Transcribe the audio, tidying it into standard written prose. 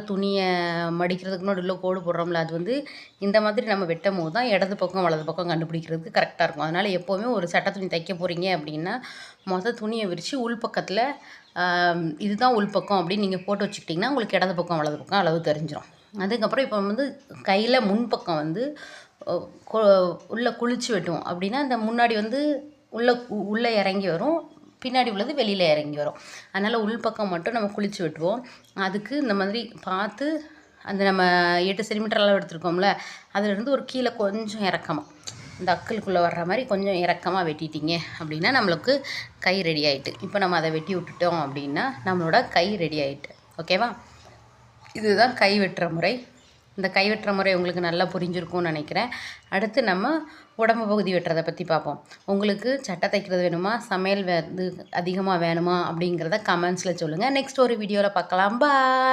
துணியை மடிக்கிறதுக்கு முன்னாடி உள்ள கோடு போடுறோம்ல, அது வந்து இந்த மாதிரி நம்ம வெட்டும் போது தான் இடது பக்கம் வலது பக்கம் கண்டுபிடிக்கிறதுக்கு கரெக்டாக இருக்கும். அதனால் எப்போவுமே ஒரு சட்டை துணி தைக்க போகிறீங்க அப்படின்னா துணியை விரித்து உள்பக்கத்தில் இதுதான் உள்பக்கம் அப்படின்னு நீங்கள் போட்டு வச்சுக்கிட்டிங்கன்னா உங்களுக்கு இடது பக்கம் வலது பக்கம் அளவு தெரிஞ்சிடும். அதுக்கப்புறம் இப்போ வந்து கையில் முன்பக்கம் வந்து உள்ளே குளிச்சு வெட்டுவோம் அப்படின்னா இந்த முன்னாடி வந்து உள்ளே இறங்கி வரும், பின்னாடி உள்ளது வெளியில் இறங்கி வரும். அதனால் உள்பக்கம் மட்டும் நம்ம குளிச்சு வெட்டுவோம். அதுக்கு இந்த மாதிரி பார்த்து அந்த நம்ம 8 சென்டிமீட்டர் அளவு எடுத்துருக்கோம்ல, அதிலிருந்து ஒரு கீழே கொஞ்சம் இறக்கமாக இந்த அக்கலுக்குள்ளே வர்ற மாதிரி கொஞ்சம் இறக்கமாக வெட்டிட்டிங்க அப்படின்னா நம்மளுக்கு கை ரெடி ஆகிட்டு. இப்போ நம்ம அதை வெட்டி விட்டுட்டோம் அப்படின்னா நம்மளோட கை ரெடி ஆகிட்டு. ஓகேவா? இதுதான் கை வெட்டுற முறை. இந்த கை வெட்டுற முறை உங்களுக்கு நல்லா புரிஞ்சிருக்கும்னு நினைக்கிறேன். அடுத்து நம்ம உடம்பு பகுதி வெட்டுறதை பற்றி பார்ப்போம். உங்களுக்கு சட்டை தைக்கிறது வேணுமா, சமையல் வந்து அதிகமாக வேணுமா அப்படிங்கிறத கமெண்ட்ஸில் சொல்லுங்கள். நெக்ஸ்ட் ஒரு வீடியோவில் பார்க்கலாம். பாய்.